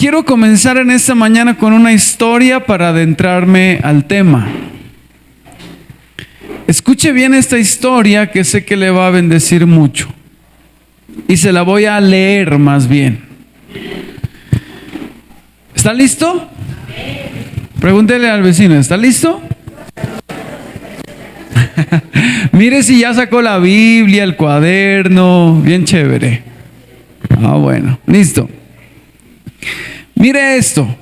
Quiero comenzar en esta mañana con una historia para adentrarme al tema. Escuche bien esta historia que sé que le va a bendecir mucho. Y se la voy a leer más bien. ¿Está listo? Pregúntele al vecino, ¿está listo? Mire si ya sacó la Biblia, el cuaderno, bien chévere. Bueno, listo. Mire esto.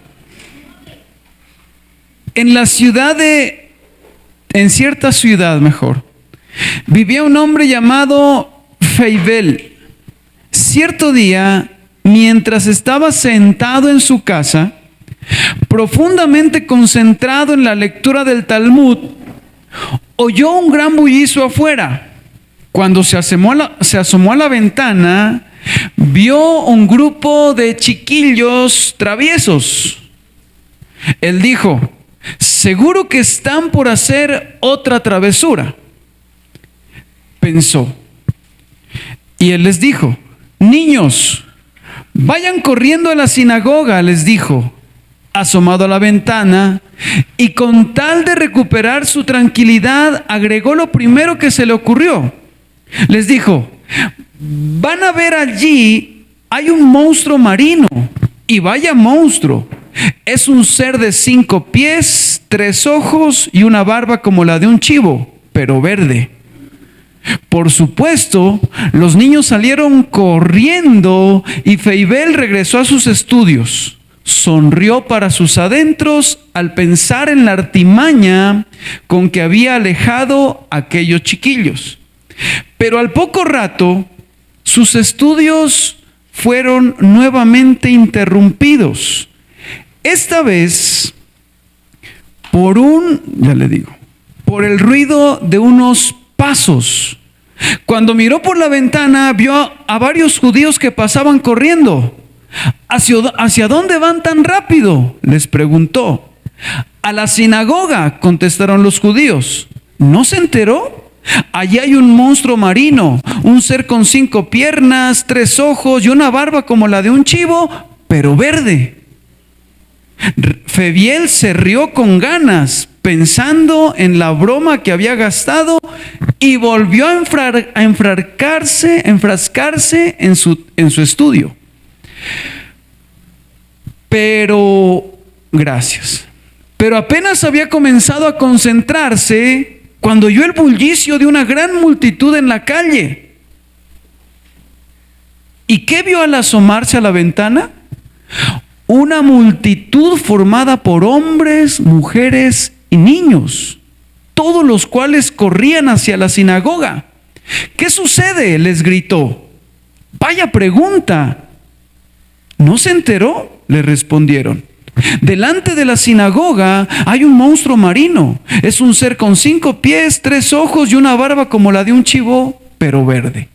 En cierta ciudad vivía un hombre llamado Feibel. Cierto día, mientras estaba sentado en su casa, profundamente concentrado en la lectura del Talmud, oyó un gran bullicio afuera. Cuando se asomó a la ventana, vio un grupo de chiquillos traviesos. Él dijo: seguro que están por hacer otra travesura. Pensó. Y él les dijo: niños, vayan corriendo a la sinagoga, les dijo, asomado a la ventana, y con tal de recuperar su tranquilidad, agregó lo primero que se le ocurrió. Les dijo: van a ver allí, hay un monstruo marino, y vaya monstruo. Es un ser de 5 pies, 3 ojos y una barba como la de un chivo, pero verde. Por supuesto, los niños salieron corriendo y Feibel regresó a sus estudios. Sonrió para sus adentros al pensar en la artimaña con que había alejado a aquellos chiquillos. Pero al poco rato, sus estudios fueron nuevamente interrumpidos. Esta vez por el ruido de unos pasos. Cuando miró por la ventana, vio a varios judíos que pasaban corriendo. ¿Hacia dónde van tan rápido?, les preguntó. A la sinagoga, contestaron los judíos. ¿No se enteró? Allí hay un monstruo marino, un ser con 5 piernas, 3 ojos y una barba como la de un chivo, pero verde. Febiel se rió con ganas, pensando en la broma que había gastado, y volvió a enfrascarse en su estudio. Pero apenas había comenzado a concentrarse cuando oyó el bullicio de una gran multitud en la calle. ¿Y qué vio al asomarse a la ventana? Una multitud formada por hombres, mujeres y niños, todos los cuales corrían hacia la sinagoga. ¿Qué sucede?, les gritó. Vaya pregunta. ¿No se enteró?, le respondieron. Delante de la sinagoga hay un monstruo marino. Es un ser con 5 pies, 3 ojos y una barba como la de un chivo, pero verde.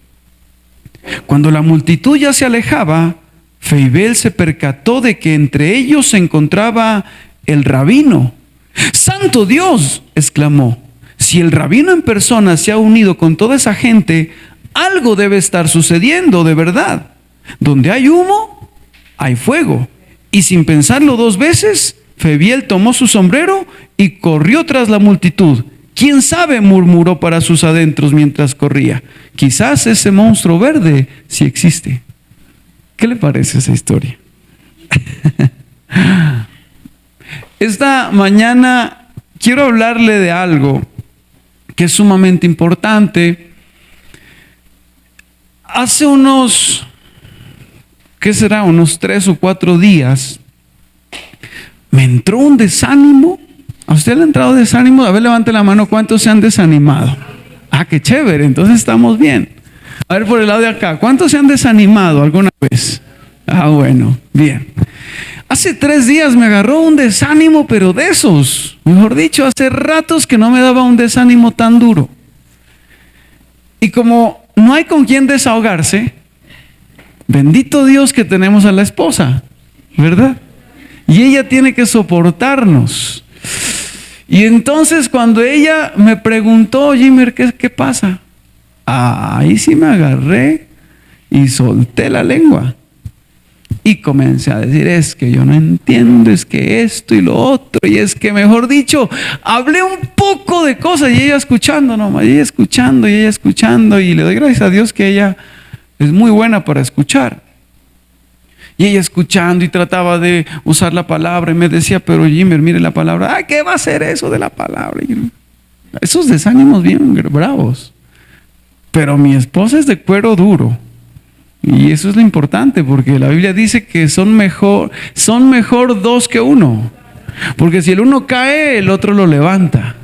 Cuando la multitud ya se alejaba, Feibel se percató de que entre ellos se encontraba el rabino. ¡Santo Dios!, exclamó. Si el rabino en persona se ha unido con toda esa gente, algo debe estar sucediendo de verdad. Donde hay humo, hay fuego. Y sin pensarlo 2 veces, Feibel tomó su sombrero y corrió tras la multitud. ¿Quién sabe?, murmuró para sus adentros mientras corría. Quizás ese monstruo verde sí existe. ¿Qué le parece esa historia? Esta mañana quiero hablarle de algo que es sumamente importante. Hace unos 3 o 4 días, me entró un desánimo. ¿A usted le ha entrado desánimo? A ver, levante la mano, ¿cuántos se han desanimado? Qué chévere, entonces estamos bien. A ver, por el lado de acá, ¿cuántos se han desanimado alguna vez? Bueno, bien. Hace 3 días me agarró un desánimo, pero de esos, mejor dicho, hace ratos que no me daba un desánimo tan duro. Y como no hay con quien desahogarse, bendito Dios que tenemos a la esposa, ¿verdad? Y ella tiene que soportarnos. Y entonces cuando ella me preguntó: Jimmer, ¿qué pasa? Ahí sí me agarré y solté la lengua. Y comencé a decir, es que yo no entiendo, es que esto y lo otro, y es que, mejor dicho, hablé un poco de cosas y ella escuchando nomás, y ella escuchando, y le doy gracias a Dios que ella es muy buena para escuchar. Y ella escuchando y trataba de usar la palabra y me decía, pero Jimmer, mire la palabra, ¿qué va a ser eso de la palabra? Y esos desánimos bien bravos. Pero mi esposa es de cuero duro. Y eso es lo importante, porque la Biblia dice que son mejor dos que uno. Porque si el uno cae, el otro lo levanta.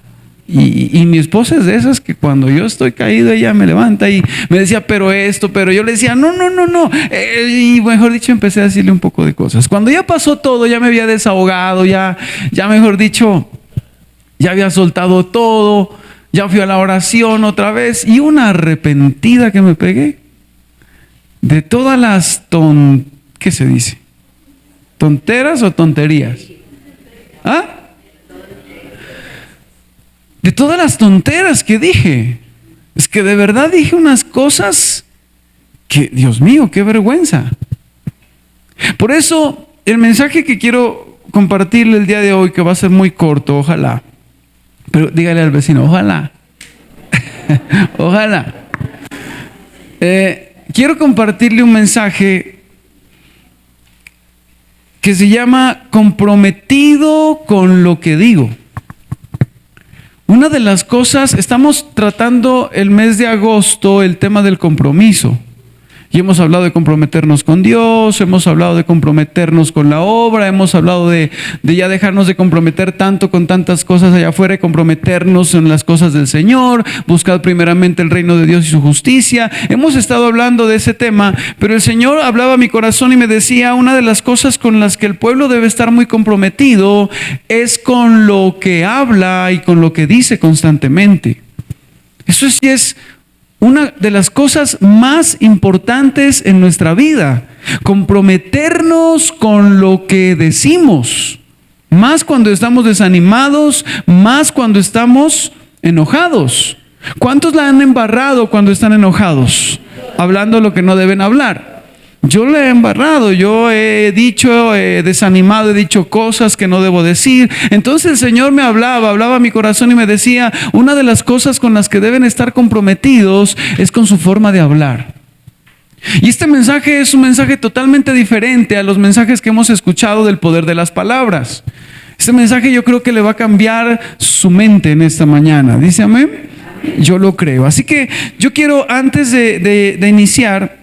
Y mi esposa es de esas que cuando yo estoy caído, ella me levanta y me decía, pero yo le decía, no. Y mejor dicho, empecé a decirle un poco de cosas. Cuando ya pasó todo, ya me había desahogado, ya mejor dicho, ya había soltado todo, ya fui a la oración otra vez y una arrepentida que me pegué. De todas las ¿qué se dice? ¿Tonteras o tonterías? ¿Ah? De todas las tonteras que dije. Es que de verdad dije unas cosas que, Dios mío, qué vergüenza. Por eso, el mensaje que quiero compartirle el día de hoy, que va a ser muy corto, ojalá. Pero dígale al vecino, ojalá. Ojalá. Quiero compartirle un mensaje que se llama comprometido con lo que digo. Una de las cosas, estamos tratando el mes de agosto el tema del compromiso. Y hemos hablado de comprometernos con Dios, hemos hablado de comprometernos con la obra, hemos hablado de ya dejarnos de comprometer tanto con tantas cosas allá afuera y comprometernos en las cosas del Señor, buscar primeramente el reino de Dios y su justicia. Hemos estado hablando de ese tema, pero el Señor hablaba a mi corazón y me decía, una de las cosas con las que el pueblo debe estar muy comprometido es con lo que habla y con lo que dice constantemente. Eso sí es una de las cosas más importantes en nuestra vida, comprometernos con lo que decimos, más cuando estamos desanimados, más cuando estamos enojados. ¿Cuántos la han embarrado cuando están enojados? Hablando lo que no deben hablar. Yo le he embarrado, yo he dicho, he desanimado, he dicho cosas que no debo decir. Entonces el Señor me hablaba a mi corazón y me decía, una de las cosas con las que deben estar comprometidos es con su forma de hablar. Y este mensaje es un mensaje totalmente diferente a los mensajes que hemos escuchado del poder de las palabras. Este mensaje yo creo que le va a cambiar su mente en esta mañana. ¿Dice amén? Yo lo creo. Así que yo quiero, antes de iniciar,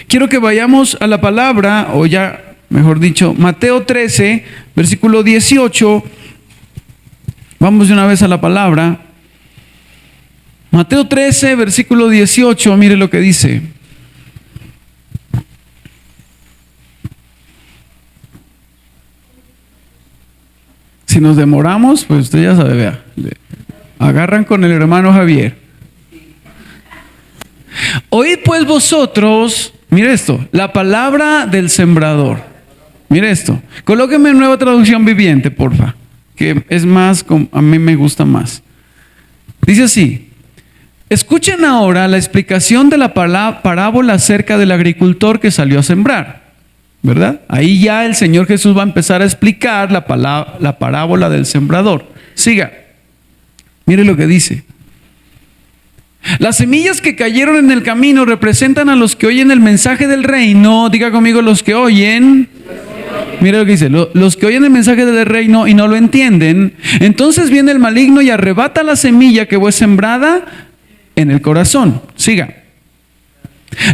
quiero que vayamos a la palabra, o ya, mejor dicho, Mateo 13, versículo 18. Vamos de una vez a la palabra. Mateo 13, versículo 18, mire lo que dice. Si nos demoramos, pues usted ya sabe, vea, agarran con el hermano Javier. Oíd pues vosotros, mire esto, la palabra del sembrador. Mire esto, colóqueme en Nueva Traducción Viviente, porfa, que es más, a mí me gusta más. Dice así: escuchen ahora la explicación de la parábola acerca del agricultor que salió a sembrar, ¿verdad? Ahí ya el Señor Jesús va a empezar a explicar la parábola del sembrador. Siga, mire lo que dice. Las semillas que cayeron en el camino representan a los que oyen el mensaje del reino. Diga conmigo, los que oyen. Mira lo que dice, los que oyen el mensaje del reino y no lo entienden. Entonces viene el maligno y arrebata la semilla que fue sembrada en el corazón. Siga.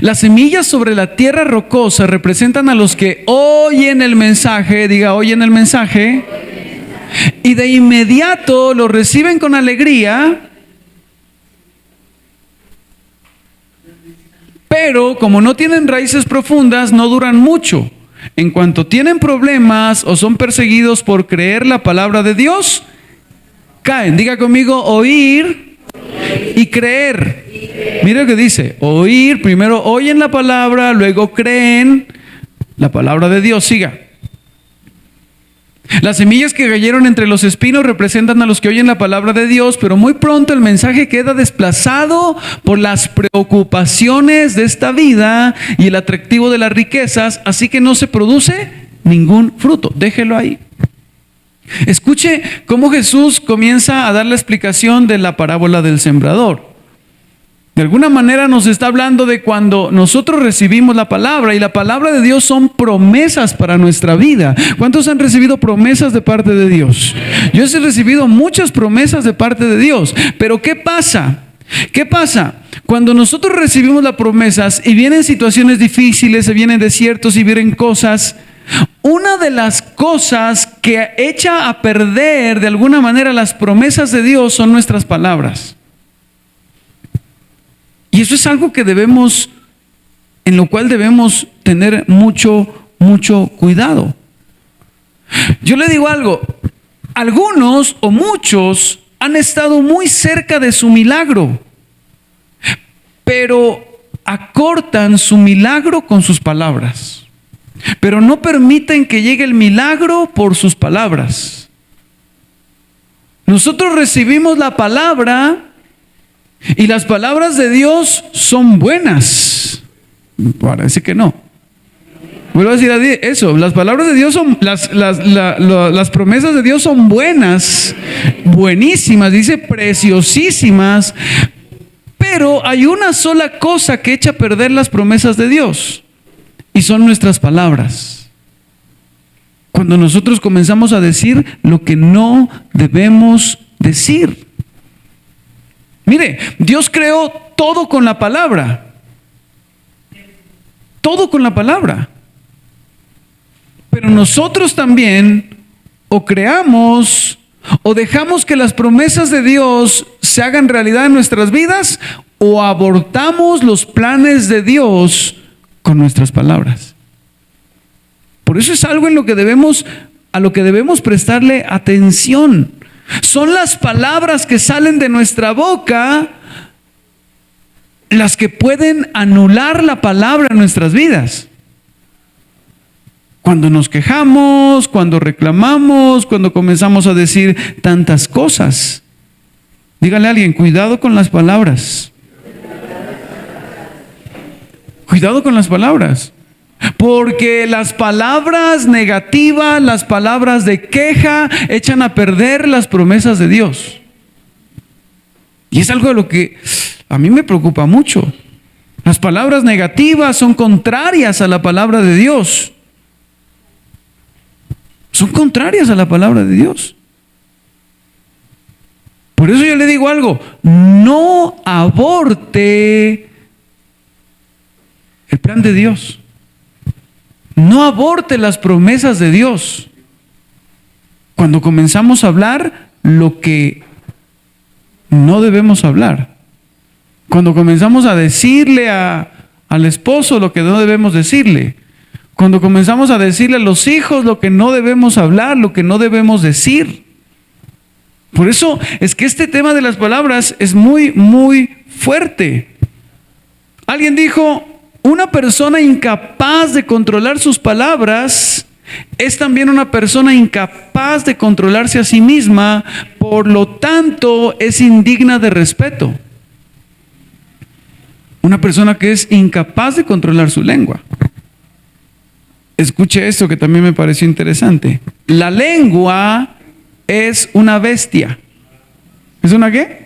Las semillas sobre la tierra rocosa representan a los que oyen el mensaje. Diga, oyen el mensaje. Y de inmediato lo reciben con alegría. Pero como no tienen raíces profundas, no duran mucho. En cuanto tienen problemas o son perseguidos por creer la palabra de Dios, caen. Diga conmigo, oír y creer. Mira lo que dice, oír, primero oyen la palabra, luego creen la palabra de Dios. Siga. Las semillas que cayeron entre los espinos representan a los que oyen la palabra de Dios, pero muy pronto el mensaje queda desplazado por las preocupaciones de esta vida y el atractivo de las riquezas, así que no se produce ningún fruto. Déjelo ahí. Escuche cómo Jesús comienza a dar la explicación de la parábola del sembrador. De alguna manera nos está hablando de cuando nosotros recibimos la palabra, y la palabra de Dios son promesas para nuestra vida. ¿Cuántos han recibido promesas de parte de Dios? Yo he recibido muchas promesas de parte de Dios, pero ¿qué pasa? ¿Qué pasa? Cuando nosotros recibimos las promesas y vienen situaciones difíciles, se vienen desiertos y vienen cosas, una de las cosas que echa a perder de alguna manera las promesas de Dios son nuestras palabras. Y eso es algo que en lo cual debemos tener mucho cuidado. Yo le digo algo, algunos o muchos han estado muy cerca de su milagro, pero acortan su milagro con sus palabras, pero no permiten que llegue el milagro por sus palabras. Nosotros recibimos la palabra, y las palabras de Dios son buenas. Parece que no. Vuelvo a decir eso. Las palabras de Dios son, las promesas de Dios son buenas, buenísimas, dice preciosísimas. Pero hay una sola cosa que echa a perder las promesas de Dios, y son nuestras palabras. Cuando nosotros comenzamos a decir lo que no debemos decir. Mire, Dios creó todo con la palabra. Todo con la palabra. Pero nosotros también o creamos o dejamos que las promesas de Dios se hagan realidad en nuestras vidas, o abortamos los planes de Dios con nuestras palabras. Por eso es algo a lo que debemos prestarle atención. Son las palabras que salen de nuestra boca las que pueden anular la palabra en nuestras vidas. Cuando nos quejamos, cuando reclamamos, cuando comenzamos a decir tantas cosas. Dígale a alguien, cuidado con las palabras. Cuidado con las palabras. Porque las palabras negativas, las palabras de queja, echan a perder las promesas de Dios. Y es algo de lo que a mí me preocupa mucho. Las palabras negativas son contrarias a la palabra de Dios. Son contrarias a la palabra de Dios. Por eso yo le digo algo, no aborte el plan de Dios. No aborte las promesas de Dios. Cuando comenzamos a hablar lo que no debemos hablar. Cuando comenzamos a decirle al esposo lo que no debemos decirle. Cuando comenzamos a decirle a los hijos lo que no debemos hablar, lo que no debemos decir. Por eso es que este tema de las palabras es muy fuerte. Alguien dijo, una persona incapaz de controlar sus palabras es también una persona incapaz de controlarse a sí misma, por lo tanto es indigna de respeto. Una persona que es incapaz de controlar su lengua. Escuche esto que también me pareció interesante. La lengua es una bestia. ¿Es una qué?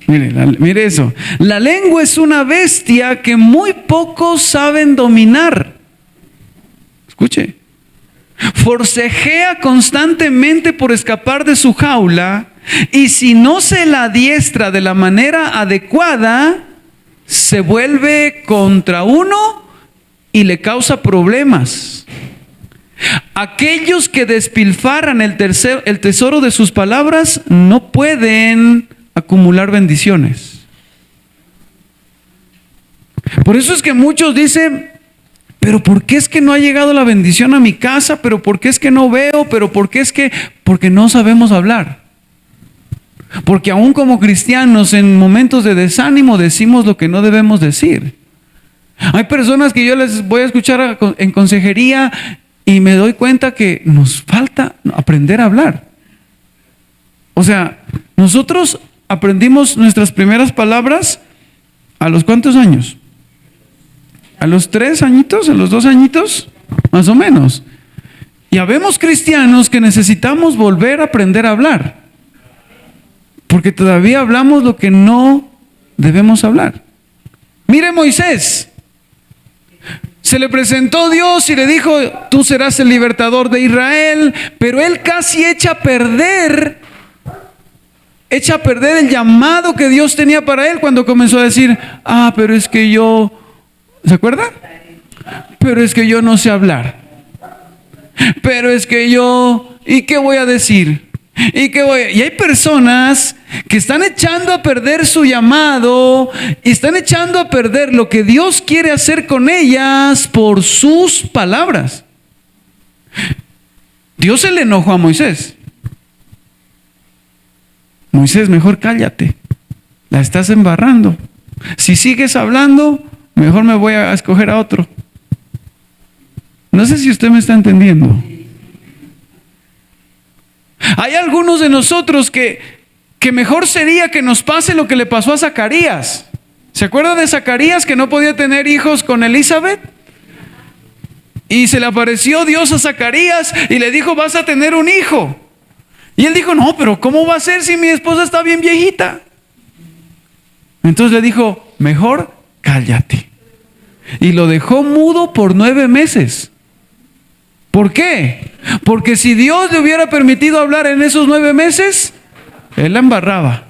Mire eso. La lengua es una bestia que muy pocos saben dominar. Escuche. Forcejea constantemente por escapar de su jaula, y si no se la adiestra de la manera adecuada, se vuelve contra uno y le causa problemas. Aquellos que despilfarran el tesoro de sus palabras no pueden acumular bendiciones. Por eso es que muchos dicen, pero ¿por qué es que no ha llegado la bendición a mi casa? ¿Pero por qué es que no veo? ¿Pero por qué es que? Porque no sabemos hablar. Porque aún como cristianos en momentos de desánimo decimos lo que no debemos decir. Hay personas que yo les voy a escuchar en consejería y me doy cuenta que nos falta aprender a hablar. O sea, nosotros aprendimos nuestras primeras palabras ¿a los cuántos años? ¿A los 3 añitos? ¿A los 2 añitos? Más o menos. Y habemos cristianos que necesitamos volver a aprender a hablar, porque todavía hablamos lo que no debemos hablar. Mire Moisés, se le presentó Dios y le dijo: tú serás el libertador de Israel, pero él casi echa a perder el llamado que Dios tenía para él cuando comenzó a decir: pero es que yo, ¿se acuerda? Pero es que yo no sé hablar. Pero es que yo, ¿y qué voy a decir? Y hay personas que están echando a perder su llamado y están echando a perder lo que Dios quiere hacer con ellas por sus palabras. Dios se le enojó a Moisés. Moisés, mejor cállate, la estás embarrando. Si sigues hablando, mejor me voy a escoger a otro. No sé si usted me está entendiendo. Hay algunos de nosotros que mejor sería que nos pase lo que le pasó a Zacarías. ¿Se acuerda de Zacarías, que no podía tener hijos con Elizabeth? Y se le apareció Dios a Zacarías y le dijo: vas a tener un hijo. Y él dijo: no, pero ¿cómo va a ser si mi esposa está bien viejita? Entonces le dijo: mejor cállate. Y lo dejó mudo por 9 meses. ¿Por qué? Porque si Dios le hubiera permitido hablar en esos 9 meses, él la embarraba.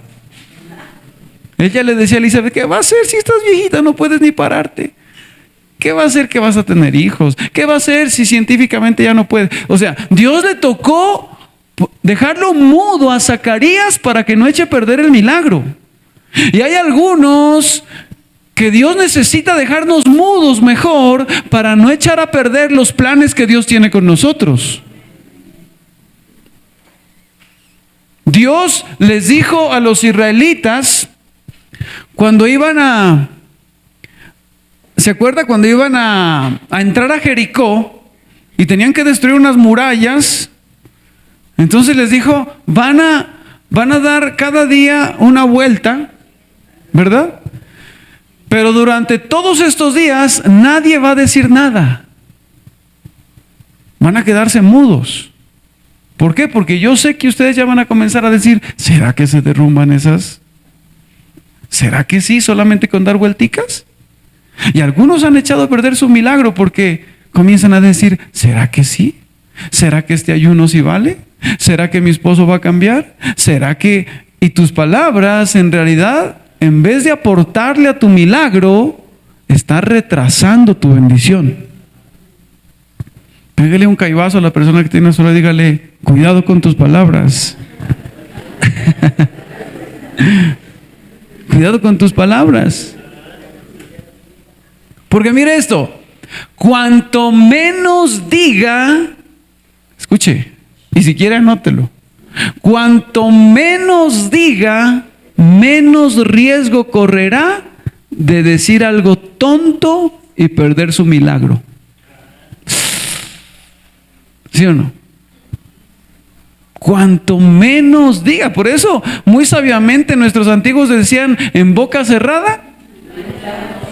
Ella le decía a Elizabeth: ¿qué va a hacer si estás viejita? No puedes ni pararte. ¿Qué va a hacer que vas a tener hijos? ¿Qué va a hacer si científicamente ya no puede? O sea, Dios le tocó dejarlo mudo a Zacarías para que no eche a perder el milagro. Y hay algunos que Dios necesita dejarnos mudos mejor para no echar a perder los planes que Dios tiene con nosotros. Dios les dijo a los israelitas cuando iban a, ¿se acuerda? Cuando iban a entrar a Jericó y tenían que destruir unas murallas. Entonces les dijo: van a dar cada día una vuelta, ¿verdad? Pero durante todos estos días nadie va a decir nada. Van a quedarse mudos. ¿Por qué? Porque yo sé que ustedes ya van a comenzar a decir: ¿será que se derrumban esas? ¿Será que sí, solamente con dar vuelticas? Y algunos han echado a perder su milagro porque comienzan a decir: ¿será que sí? ¿Será que este ayuno sí vale? ¿Será que mi esposo va a cambiar? ¿Será que...? Y tus palabras, en realidad, en vez de aportarle a tu milagro, estás retrasando tu bendición. Pégale un caibazo a la persona que tiene solo y dígale: cuidado con tus palabras. Cuidado con tus palabras. Porque mire esto: cuanto menos diga, escuche, y si quiere anótelo, cuanto menos diga, menos riesgo correrá de decir algo tonto y perder su milagro. ¿Sí o no? Cuanto menos diga. Por eso, muy sabiamente nuestros antiguos decían: en boca cerrada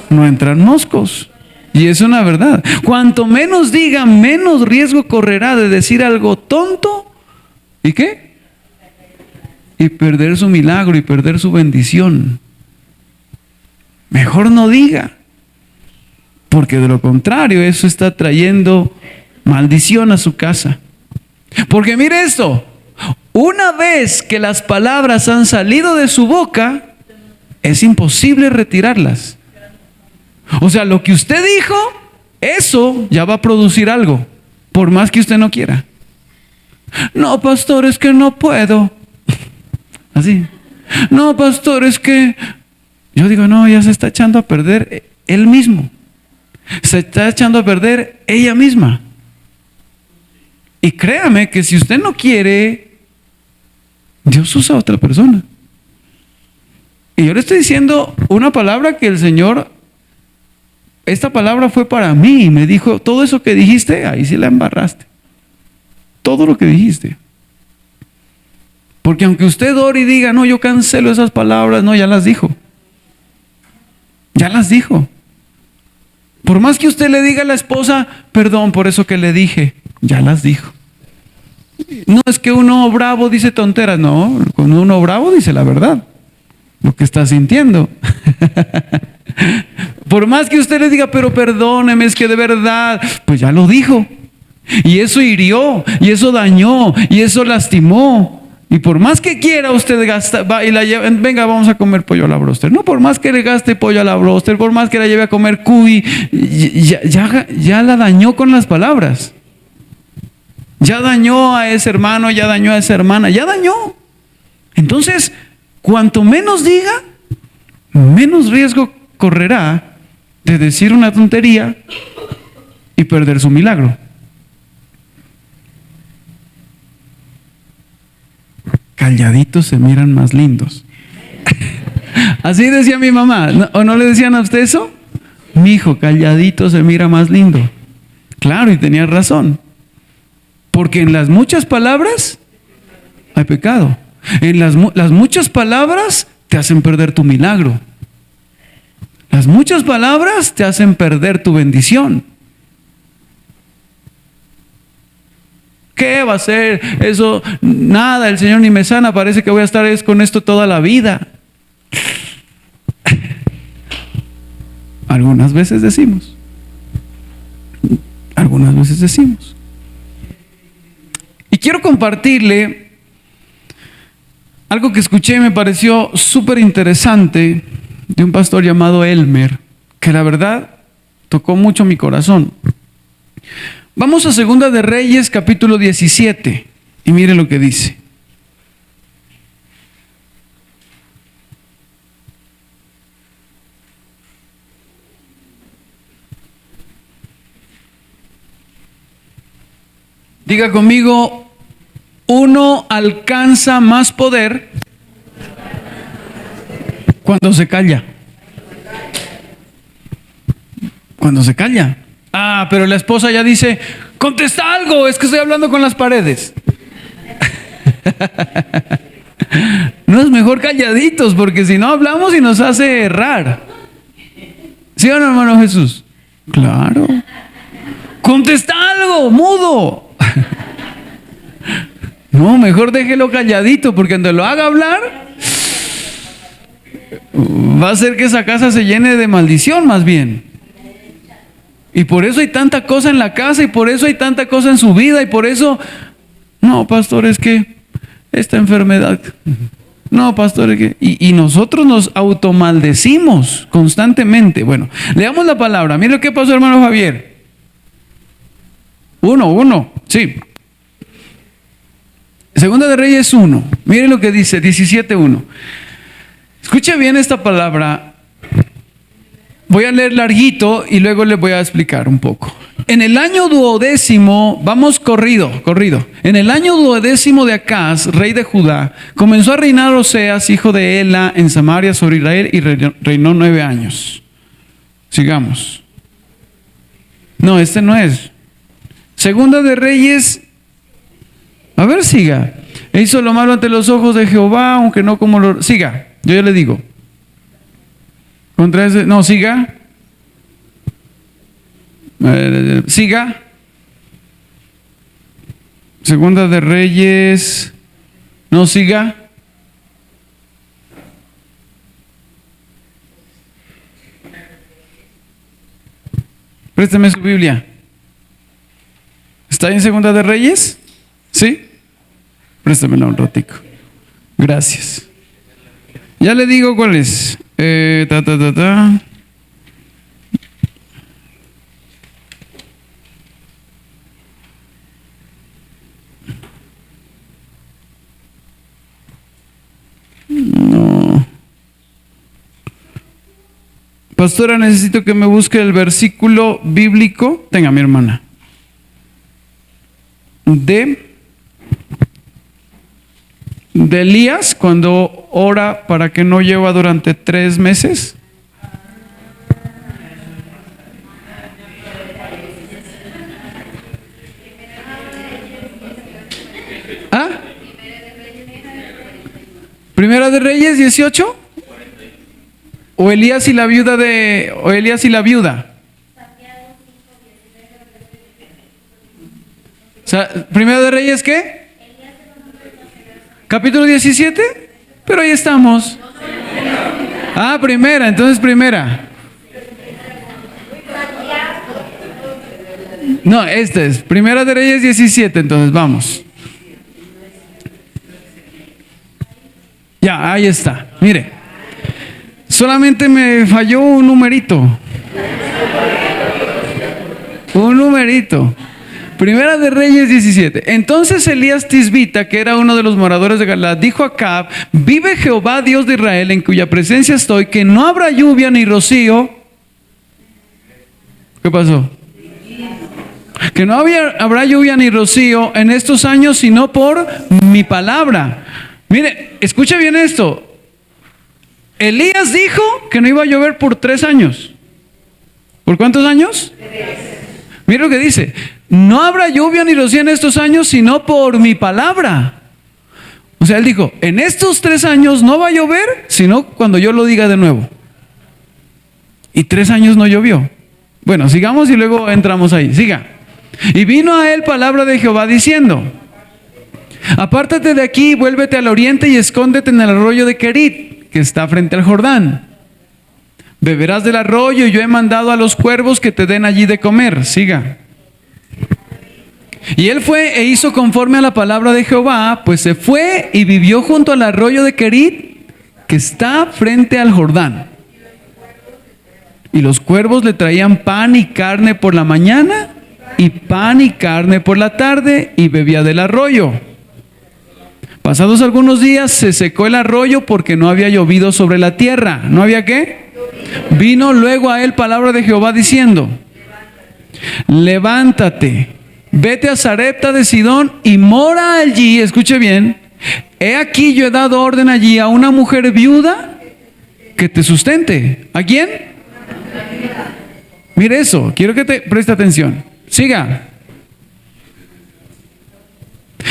no entran moscos. Y es una verdad. Cuanto menos diga, menos riesgo correrá de decir algo tonto. ¿Y qué? Y perder su milagro y perder su bendición. Mejor no diga, porque de lo contrario eso está trayendo maldición a su casa. Porque mire esto: una vez que las palabras han salido de su boca, es imposible retirarlas. O sea, lo que usted dijo, eso ya va a producir algo, por más que usted no quiera. No, pastor, es que no puedo. Así. No, pastor, es que... Yo digo: no, ya se está echando a perder él mismo. Se está echando a perder ella misma. Y créame que si usted no quiere, Dios usa a otra persona. Y yo le estoy diciendo una palabra que el Señor esta palabra fue para mí. Y me dijo, todo eso que dijiste, ahí sí la embarraste. Todo lo que dijiste. Porque aunque usted ore y diga, no, yo cancelo esas palabras, no, ya las dijo. Ya las dijo. Por más que usted le diga a la esposa, perdón por eso que le dije, ya las dijo. No es que uno bravo dice tonteras, no, cuando uno bravo dice la verdad, lo que está sintiendo. Por más que usted le diga, pero perdóneme, es que de verdad, pues ya lo dijo. Y eso hirió, y eso dañó, y eso lastimó. Y por más que quiera usted gastar, va y la lleva, venga, vamos a comer pollo a la bróster. No, por más que le gaste pollo a la bróster, por más que la lleve a comer cuy, ya la dañó con las palabras. Ya dañó a ese hermano, ya dañó a esa hermana, ya dañó. Entonces, cuanto menos diga, menos riesgo correrá de decir una tontería y perder su milagro. Calladitos se miran más lindos. Así decía mi mamá. ¿O no le decían a usted eso? Mi hijo, calladito se mira más lindo. Claro, y tenía razón. Porque en las muchas palabras hay pecado. En las muchas palabras te hacen perder tu milagro. Las muchas palabras te hacen perder tu bendición. ¿Qué va a ser eso? Nada, el Señor ni me sana, parece que voy a estar con esto toda la vida. Algunas veces decimos. Algunas veces decimos. Y quiero compartirle algo que escuché y me pareció súper interesante de un pastor llamado Elmer, que la verdad tocó mucho mi corazón. Vamos a Segunda de Reyes, capítulo 17, y mire lo que dice. Diga conmigo, uno alcanza más poder cuando se calla. Cuando se calla. Ah, pero la esposa ya dice, contesta algo, es que estoy hablando con las paredes. No es mejor calladitos, porque si no hablamos y nos hace errar. ¿Sí o no, hermano Jesús? Claro. Contesta algo, mudo. No, mejor déjelo calladito, porque cuando lo haga hablar, va a hacer que esa casa se llene de maldición más bien. Y por eso hay tanta cosa en la casa, y por eso hay tanta cosa en su vida, y por eso, no, pastor, es que esta enfermedad, no, pastor, es que, y nosotros nos automaldecimos constantemente. Bueno, leamos la palabra. Mire lo que pasó, hermano Javier. Uno, sí. Segunda de Reyes 1. Mire lo que dice, 17:1. Escuche bien esta palabra. Voy a leer larguito y luego les voy a explicar un poco. En el año 12, vamos corrido. En el año 12 de Acaz, rey de Judá, comenzó a reinar Oseas, hijo de Ela, en Samaria sobre Israel, y reinó 9 años. Sigamos. No, este no es. Segunda de Reyes. A ver, siga. E hizo lo malo ante los ojos de Jehová, aunque no como lo... Siga, yo ya le digo. Contra ese... No, siga. Siga. Segunda de Reyes. No, siga. Présteme su Biblia. ¿Está en Segunda de Reyes? ¿Sí? Préstamela un ratico. Gracias. Ya le digo cuál es. No. Pastora, necesito que me busque el versículo bíblico. Tenga, mi hermana. De Elías, cuando ora para que no llueva durante 3 meses. ¿Ah? Primera de Reyes 18. O Elías y la viuda o Elías y la viuda. Primera de Reyes, ¿qué? Capítulo 17. Pero ahí estamos. Ah, primera, entonces primera. No, esta es Primera de Reyes 17, entonces vamos. Ya, ahí está. Mire, solamente me falló un numerito. Un numerito. Primera de Reyes 17. Entonces Elías Tisbita, que era uno de los moradores de Galaad, dijo a Acab: vive Jehová Dios de Israel, en cuya presencia estoy, que no habrá lluvia ni rocío. ¿Qué pasó? Que no habrá lluvia ni rocío en estos años, sino por mi palabra. Mire, escuche bien esto. Elías dijo que no iba a llover por 3 años. ¿Por cuántos años? 3. Mire lo que dice: no habrá lluvia ni rocío en estos años, sino por mi palabra. O sea, él dijo, en estos 3 años no va a llover, sino cuando yo lo diga de nuevo. Y 3 años no llovió. Bueno, sigamos y luego entramos ahí. Siga. Y vino a él palabra de Jehová diciendo: apártate de aquí, vuélvete al oriente y escóndete en el arroyo de Querit, que está frente al Jordán. Beberás del arroyo, y yo he mandado a los cuervos que te den allí de comer. Siga. Y él fue e hizo conforme a la palabra de Jehová, pues se fue y vivió junto al arroyo de Querit, que está frente al Jordán. Y los cuervos le traían pan y carne por la mañana, y pan y carne por la tarde, y bebía del arroyo. Pasados algunos días se secó el arroyo porque no había llovido sobre la tierra. ¿No había qué? Vino luego a él palabra de Jehová diciendo: levántate, vete a Sarepta de Sidón y mora allí. Escuche bien: he aquí yo he dado orden allí a una mujer viuda que te sustente. ¿A quién? Mire eso, quiero que te preste atención. Siga.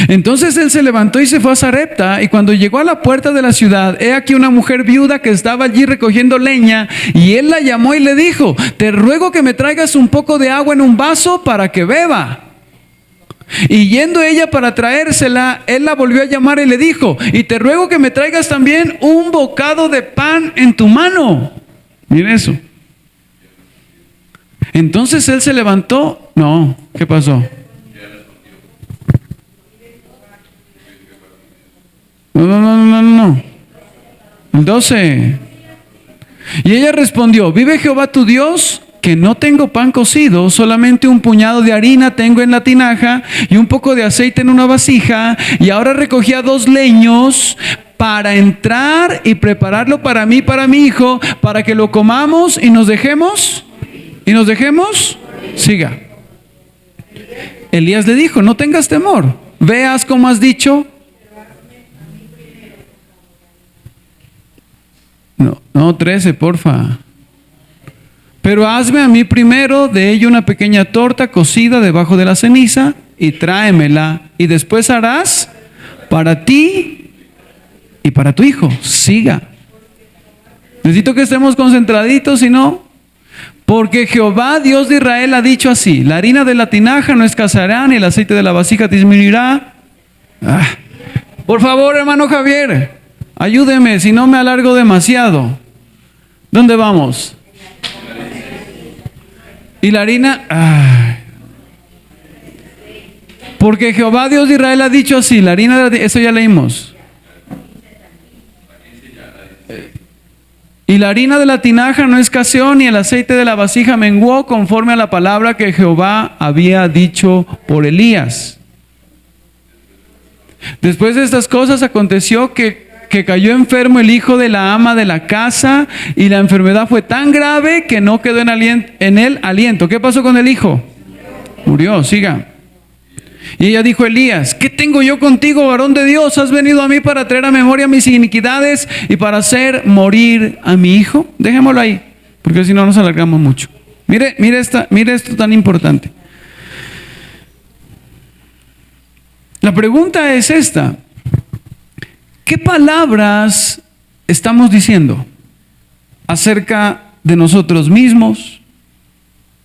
Entonces él se levantó y se fue a Sarepta, y cuando llegó a la puerta de la ciudad, he aquí una mujer viuda que estaba allí recogiendo leña, y él la llamó y le dijo: te ruego que me traigas un poco de agua en un vaso para que beba. Y yendo ella para traérsela, él la volvió a llamar y le dijo: y te ruego que me traigas también un bocado de pan en tu mano. Miren eso. Entonces él se levantó. No, ¿qué pasó? No. El 12. Y ella respondió: vive Jehová tu Dios, que no tengo pan cocido, solamente un puñado de harina tengo en la tinaja y un poco de aceite en una vasija, y ahora recogía 2 leños para entrar y prepararlo para mí y para mi hijo, para que lo comamos y nos dejemos. Siga. Elías le dijo: no tengas temor, veas como has dicho. No, 13, porfa. Pero hazme a mí primero de ello una pequeña torta cocida debajo de la ceniza y tráemela, y después harás para ti y para tu hijo. Siga. Necesito que estemos concentraditos, si no, porque Jehová Dios de Israel ha dicho así: la harina de la tinaja no escaseará, ni el aceite de la vasija disminuirá. Por favor, hermano Javier, ayúdeme, si no me alargo demasiado. ¿Dónde vamos? Y la harina, porque Jehová Dios de Israel ha dicho así, la harina de eso ya leímos. Y la harina de la tinaja no escaseó, ni el aceite de la vasija menguó, conforme a la palabra que Jehová había dicho por Elías. Después de estas cosas aconteció que cayó enfermo el hijo de la ama de la casa, y la enfermedad fue tan grave que no quedó en él aliento. ¿Qué pasó con el hijo? Murió. Siga. Y ella dijo a Elías: ¿qué tengo yo contigo, varón de Dios? ¿Has venido a mí para traer a memoria mis iniquidades y para hacer morir a mi hijo? Dejémoslo ahí, porque si no nos alargamos mucho. Mire esto tan importante. La pregunta es esta: ¿qué palabras estamos diciendo acerca de nosotros mismos?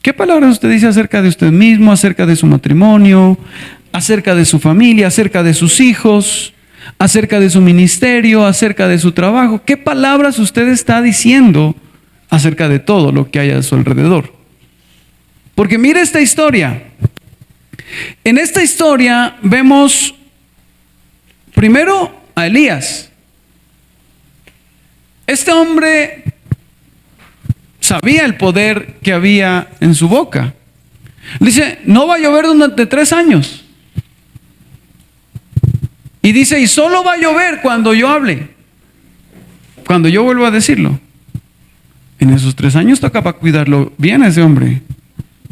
¿Qué palabras usted dice acerca de usted mismo, acerca de su matrimonio, acerca de su familia, acerca de sus hijos, acerca de su ministerio, acerca de su trabajo? ¿Qué palabras usted está diciendo acerca de todo lo que hay a su alrededor? Porque mire esta historia. En esta historia vemos primero a Elías. Este hombre sabía el poder que había en su boca. Dice, no va a llover durante 3 años. Y dice, y solo va a llover cuando yo hable, cuando yo vuelva a decirlo. En esos 3 años tocaba cuidarlo bien a ese hombre,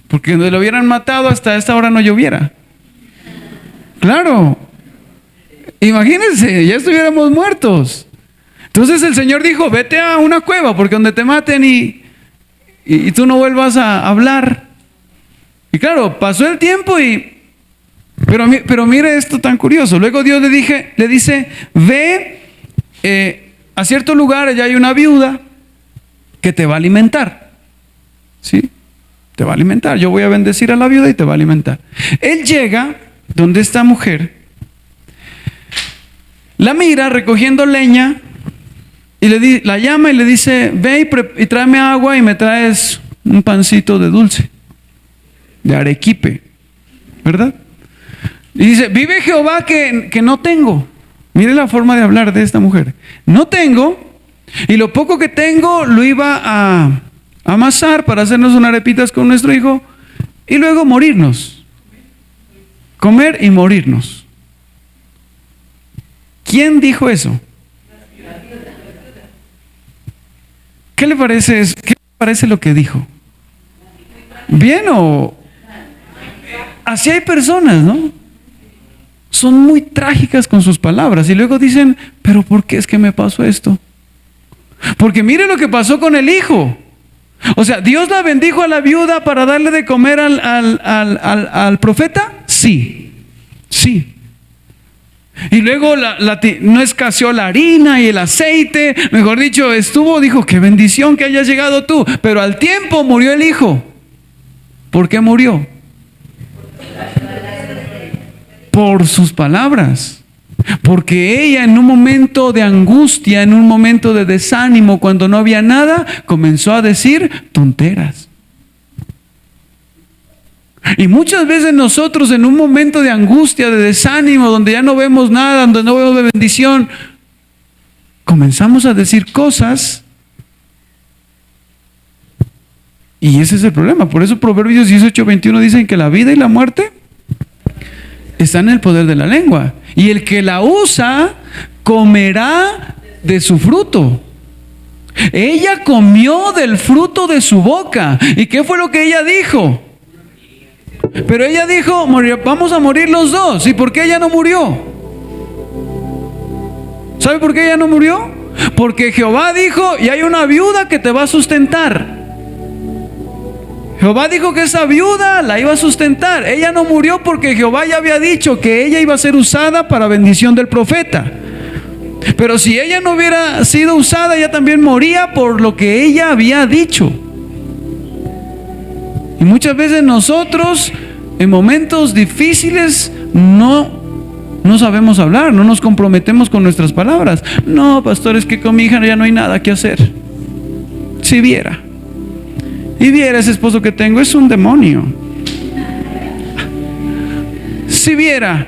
porque donde lo hubieran matado hasta esta hora no lloviera. Claro, imagínense, ya estuviéramos muertos. Entonces el Señor dijo, vete a una cueva, porque donde te maten y tú no vuelvas a hablar. Y claro, pasó el tiempo pero mire esto tan curioso. Luego Dios le dice, ve a cierto lugar, allá hay una viuda que te va a alimentar. ¿Sí? Te va a alimentar. Yo voy a bendecir a la viuda y te va a alimentar. Él llega donde esta mujer, la mira recogiendo leña y la llama y le dice, ve y tráeme agua y me traes un pancito de dulce, de arequipe, ¿verdad? Y dice, vive Jehová que no tengo. Mire la forma de hablar de esta mujer. No tengo, y lo poco que tengo lo iba a amasar para hacernos unas arepitas con nuestro hijo y luego morirnos. Comer y morirnos. ¿Quién dijo eso? ¿Qué le parece lo que dijo? ¿Bien o...? Así hay personas, ¿no? Son muy trágicas con sus palabras y luego dicen, pero ¿por qué es que me pasó esto? Porque mire lo que pasó con el hijo. O sea, ¿Dios la bendijo a la viuda para darle de comer al profeta? Sí, sí. Y luego no escaseó la harina y el aceite, mejor dicho, dijo, qué bendición que hayas llegado tú. Pero al tiempo murió el hijo. ¿Por qué murió? Por sus palabras. Porque ella en un momento de angustia, en un momento de desánimo, cuando no había nada, comenzó a decir tonteras. Y muchas veces nosotros en un momento de angustia, de desánimo, donde ya no vemos nada, donde no vemos bendición, comenzamos a decir cosas. Y ese es el problema. Por eso Proverbios 18:21 dicen que la vida y la muerte están en el poder de la lengua. Y el que la usa comerá de su fruto. Ella comió del fruto de su boca. ¿Y qué fue lo que ella dijo? Pero ella dijo, vamos a morir los dos. ¿Y por qué ella no murió? ¿Sabe por qué ella no murió? Porque Jehová dijo, y hay una viuda que te va a sustentar. Jehová dijo que esa viuda la iba a sustentar. Ella no murió porque Jehová ya había dicho que ella iba a ser usada para bendición del profeta. Pero si ella no hubiera sido usada, ella también moría por lo que ella había dicho. Y muchas veces nosotros en momentos difíciles no sabemos hablar, no nos comprometemos con nuestras palabras. No, pastor, es que con mi hija ya no hay nada que hacer. Si viera. Y viera ese esposo que tengo, es un demonio. Si viera.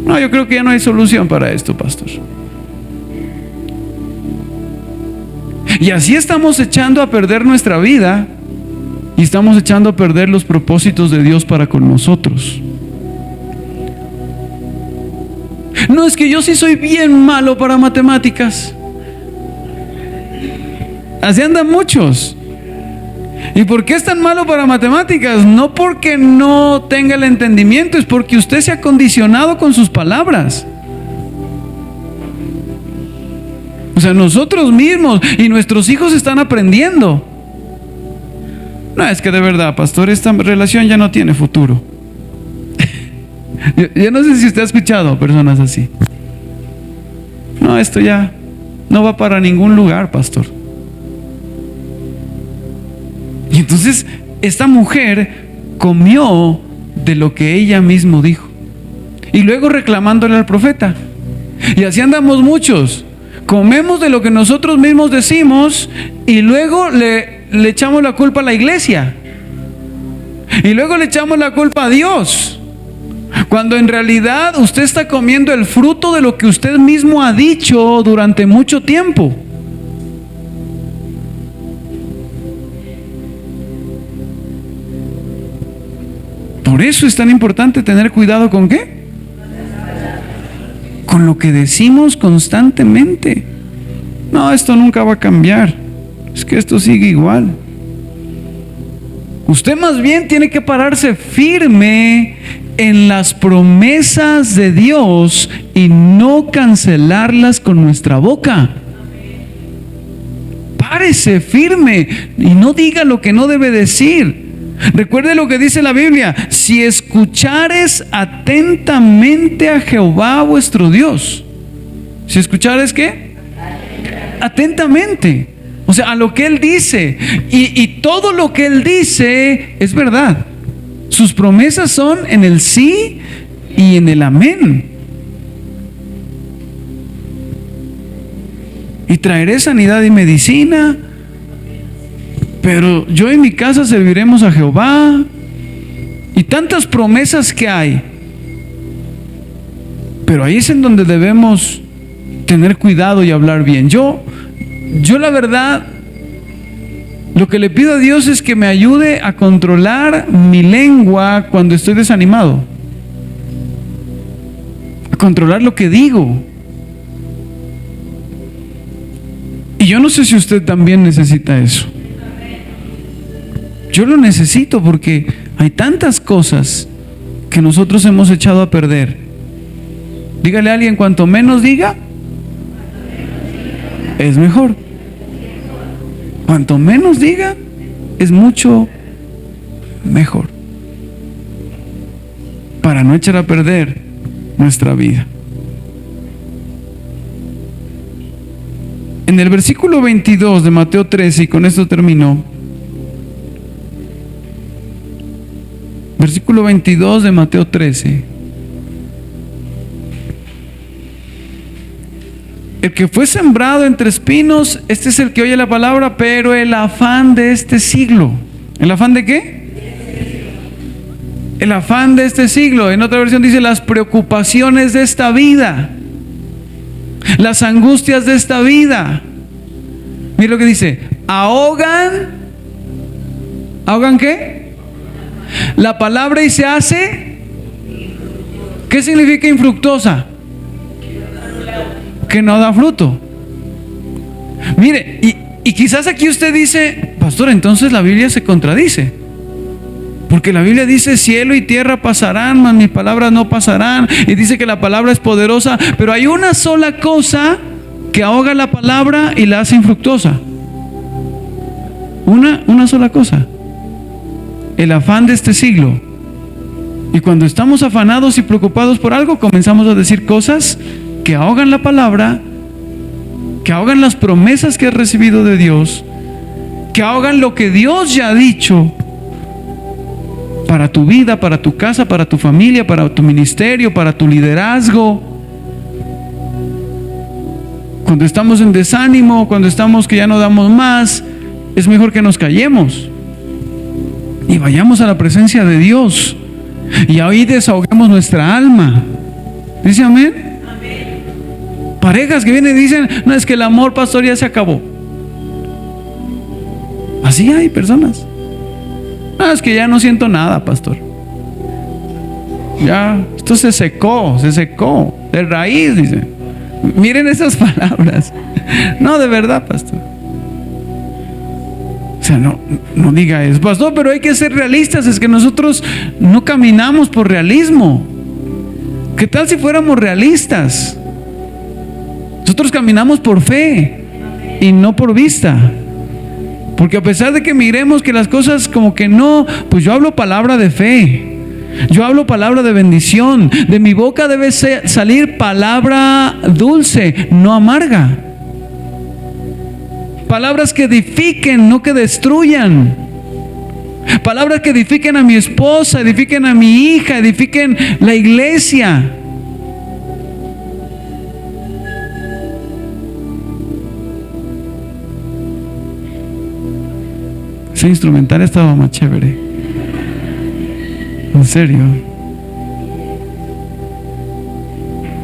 No, yo creo que ya no hay solución para esto, pastor. Y así estamos echando a perder nuestra vida. Y estamos echando a perder los propósitos de Dios para con nosotros. No, es que yo sí soy bien malo para matemáticas. Así andan muchos. ¿Y por qué es tan malo para matemáticas? No porque no tenga el entendimiento, es porque usted se ha condicionado con sus palabras. O sea, nosotros mismos y nuestros hijos están aprendiendo. No, es que de verdad, pastor, esta relación ya no tiene futuro. Yo no sé si usted ha escuchado personas así. No, esto ya no va para ningún lugar, pastor. Y entonces esta mujer comió de lo que ella misma dijo. Y luego reclamándole al profeta. Y así andamos muchos. Comemos de lo que nosotros mismos decimos y luego le echamos la culpa a la iglesia. Y luego le echamos la culpa a Dios. Cuando en realidad usted está comiendo el fruto de lo que usted mismo ha dicho durante mucho tiempo. Por eso es tan importante tener cuidado con ¿qué? Con lo que decimos constantemente. No, esto nunca va a cambiar. Es que esto sigue igual. Usted más bien tiene que pararse firme en las promesas de Dios y no cancelarlas con nuestra boca. Párese firme y no diga lo que no debe decir. Recuerde lo que dice la Biblia: si escuchares atentamente a Jehová vuestro Dios. Si escuchares ¿qué? Atentamente. O sea, a lo que Él dice. Y todo lo que Él dice es verdad. Sus promesas son en el sí y en el amén. Y traeré sanidad y medicina, pero yo y mi casa serviremos a Jehová. Y tantas promesas que hay. Pero ahí es en donde debemos tener cuidado y hablar bien. Yo la verdad, lo que le pido a Dios es que me ayude a controlar mi lengua cuando estoy desanimado. A controlar lo que digo. Y yo no sé si usted también necesita eso. Yo lo necesito porque hay tantas cosas que nosotros hemos echado a perder. Dígale a alguien: cuanto menos diga, es mejor. Cuanto menos diga, es mucho mejor. Para no echar a perder nuestra vida. En el versículo 22 de Mateo 13, y con esto terminó. Versículo 22 de Mateo 13. El que fue sembrado entre espinos, este es el que oye la palabra, pero el afán de este siglo. ¿El afán de qué? El afán de este siglo. En otra versión dice: las preocupaciones de esta vida, las angustias de esta vida. Mira lo que dice: ahogan. ¿Ahogan qué? La palabra y se hace. ¿Qué significa infructuosa? Que no da fruto. Mire, y quizás aquí usted dice: pastor, entonces la Biblia se contradice, porque la Biblia dice: cielo y tierra pasarán, mas mis palabras no pasarán. Y dice que la palabra es poderosa, pero hay una sola cosa que ahoga la palabra y la hace infructuosa. Una sola cosa: el afán de este siglo. Y cuando estamos afanados y preocupados por algo, comenzamos a decir cosas que ahogan la palabra, que ahogan las promesas que has recibido de Dios, que ahogan lo que Dios ya ha dicho para tu vida, para tu casa, para tu familia, para tu ministerio, para tu liderazgo. Cuando estamos en desánimo, cuando estamos que ya no damos más, es mejor que nos callemos y vayamos a la presencia de Dios y ahí desahoguemos nuestra alma. ¿Dice amén? Parejas que vienen y dicen: no, es que el amor, pastor, ya se acabó. Así hay personas. No, es que ya no siento nada, pastor. Ya, esto se secó de raíz, dice. Miren esas palabras. No, de verdad, pastor. O sea, no diga eso, pastor, pero hay que ser realistas. Es que nosotros no caminamos por realismo. ¿Qué tal si fuéramos realistas? Nosotros caminamos por fe y no por vista. Porque a pesar de que miremos que las cosas como que no, pues yo hablo palabra de fe. Yo hablo palabra de bendición. De mi boca debe salir palabra dulce, no amarga. Palabras que edifiquen, no que destruyan. Palabras que edifiquen a mi esposa, edifiquen a mi hija, edifiquen la iglesia. Ese instrumental estaba más chévere. En serio.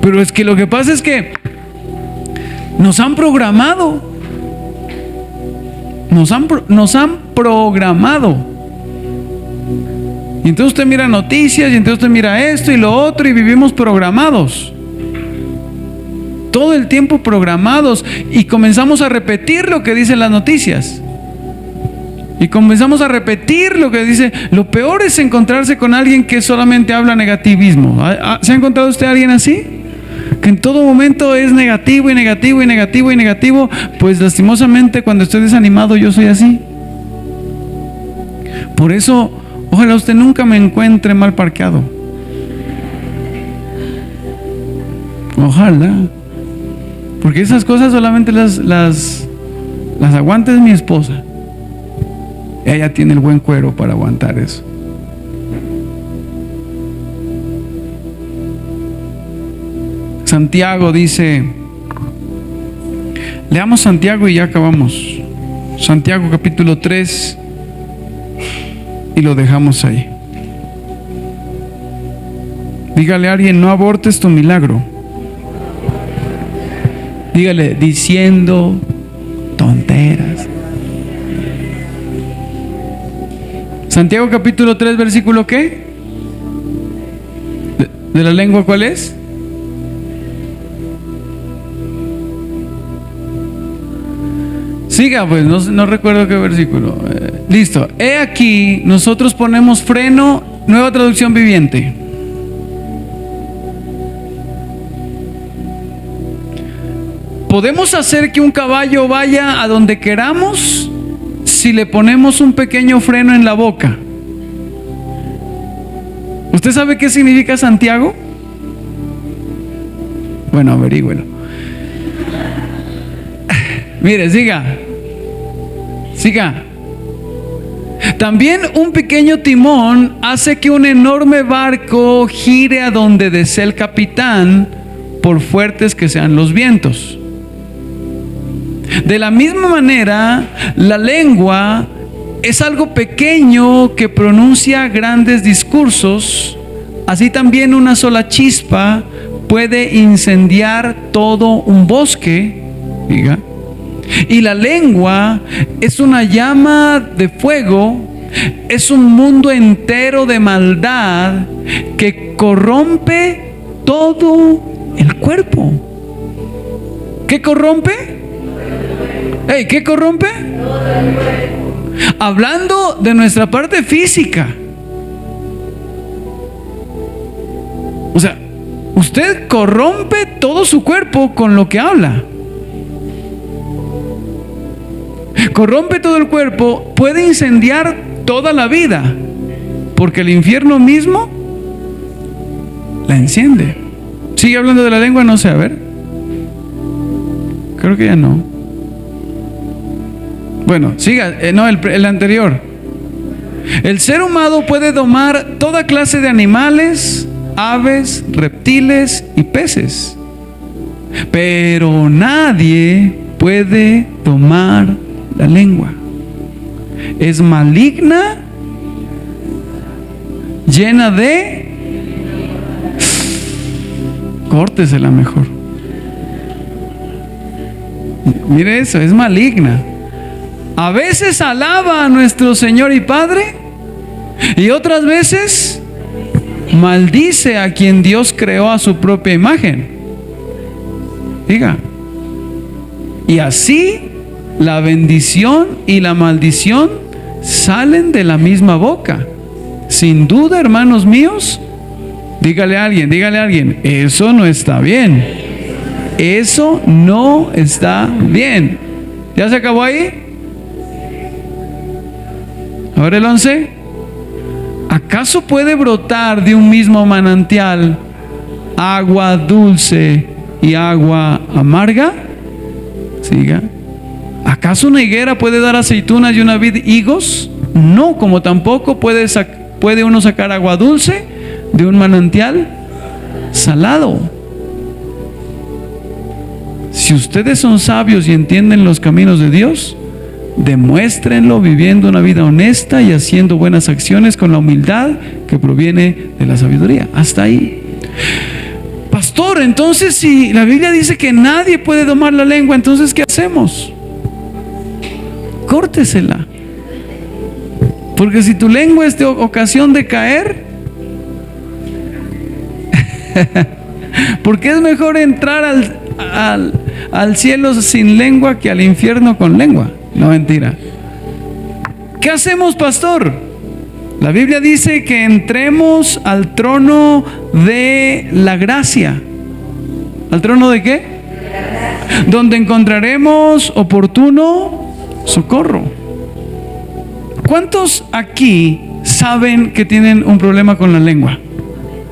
Pero es que lo que pasa es que nos han programado. Nos han programado. Y entonces usted mira noticias, y entonces usted mira esto y lo otro, y vivimos programados. Todo el tiempo programados. Y comenzamos a repetir lo que dicen las noticias. Y comenzamos a repetir lo que dice. Lo peor es encontrarse con alguien que solamente habla negativismo. ¿Se ha encontrado usted a alguien así? Que en todo momento es negativo y negativo y negativo y negativo. Pues lastimosamente cuando estoy desanimado yo soy así. Por eso, ojalá usted nunca me encuentre mal parqueado. Ojalá. Porque esas cosas solamente las aguanta es mi esposa. Ella tiene el buen cuero para aguantar eso. Santiago dice, leamos Santiago y ya acabamos. Santiago capítulo 3 y lo dejamos ahí. Dígale a alguien, no abortes tu milagro. Dígale, diciendo tonteras. Santiago capítulo 3 versículo ¿qué? ¿De la lengua cuál es? Siga pues, no recuerdo qué versículo. Listo. He aquí, nosotros ponemos freno, Nueva Traducción Viviente. ¿Podemos hacer que un caballo vaya a donde queramos si le ponemos un pequeño freno en la boca? ¿Usted sabe qué significa Santiago? Bueno, averígüelo. Mire, siga. También un pequeño timón hace que un enorme barco gire a donde desea el capitán, por fuertes que sean los vientos. De la misma manera, la lengua es algo pequeño que pronuncia grandes discursos. Así también una sola chispa puede incendiar todo un bosque. Diga. Y la lengua es una llama de fuego, es un mundo entero de maldad que corrompe todo el cuerpo. ¿Qué corrompe? ¿Qué corrompe? Hablando de nuestra parte física. O sea, usted corrompe todo su cuerpo con lo que habla. Corrompe todo el cuerpo, puede incendiar toda la vida, porque el infierno mismo la enciende. ¿Sigue hablando de la lengua? No sé, a ver. Creo que ya no. Bueno, siga, no, el anterior. El ser humano puede domar toda clase de animales, aves, reptiles y peces, pero nadie puede domar la lengua. Es maligna, llena de... Córtesela mejor. Mire eso, es maligna. A veces alaba a nuestro Señor y Padre, y otras veces maldice a quien Dios creó a su propia imagen. Diga. Y así la bendición y la maldición salen de la misma boca. Sin duda, hermanos míos, dígale a alguien, eso no está bien. Eso no está bien. ¿Ya se acabó ahí? Ahora el 11. ¿Acaso puede brotar de un mismo manantial agua dulce y agua amarga? Siga. ¿Acaso una higuera puede dar aceitunas y una vid higos? No, como tampoco puede uno sacar agua dulce de un manantial salado. Si ustedes son sabios y entienden los caminos de Dios, demuéstrenlo viviendo una vida honesta y haciendo buenas acciones con la humildad que proviene de la sabiduría. Hasta ahí. Pastor, entonces si la Biblia dice que nadie puede domar la lengua, entonces ¿qué hacemos? Córtesela. Porque si tu lengua es de ocasión de caer, porque es mejor entrar al cielo sin lengua que al infierno con lengua. No, mentira. ¿Qué hacemos, pastor? La Biblia dice que entremos al trono de la gracia. ¿Al trono de qué? Donde encontraremos oportuno socorro. ¿Cuántos aquí saben que tienen un problema con la lengua?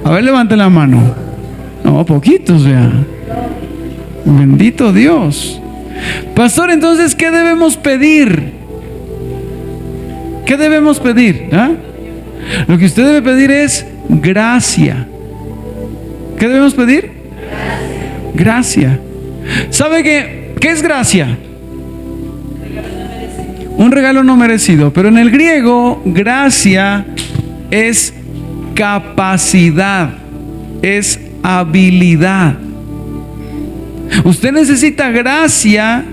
A ver, levante la mano. No, poquitos ya. Bendito Dios. Pastor, entonces, ¿qué debemos pedir? ¿Qué debemos pedir? ¿Ah? Lo que usted debe pedir es gracia. ¿Qué debemos pedir? Gracia. ¿Sabe qué es gracia? Un regalo no merecido. Pero en el griego, gracia es capacidad, es habilidad. Usted necesita gracia,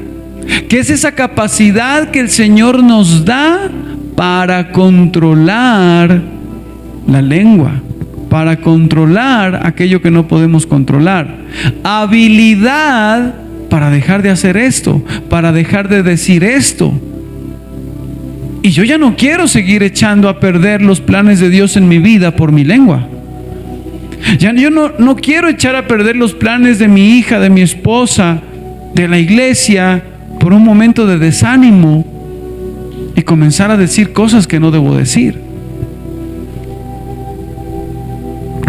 que es esa capacidad que el Señor nos da para controlar la lengua, para controlar aquello que no podemos controlar. Habilidad para dejar de hacer esto, para dejar de decir esto. Y yo ya no quiero seguir echando a perder los planes de Dios en mi vida por mi lengua. Ya yo no quiero echar a perder los planes de mi hija, de mi esposa, de la iglesia, por un momento de desánimo y comenzar a decir cosas que no debo decir.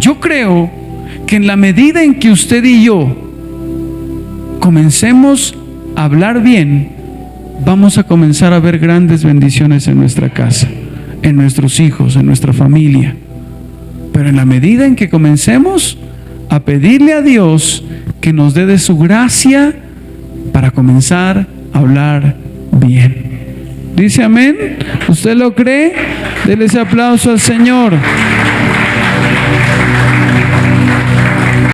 Yo creo que en la medida en que usted y yo comencemos a hablar bien, vamos a comenzar a ver grandes bendiciones en nuestra casa, en nuestros hijos, en nuestra familia. Pero en la medida en que comencemos a pedirle a Dios que nos dé de su gracia para comenzar a hablar bien. ¿Dice amén? ¿Usted lo cree? Dele ese aplauso al Señor.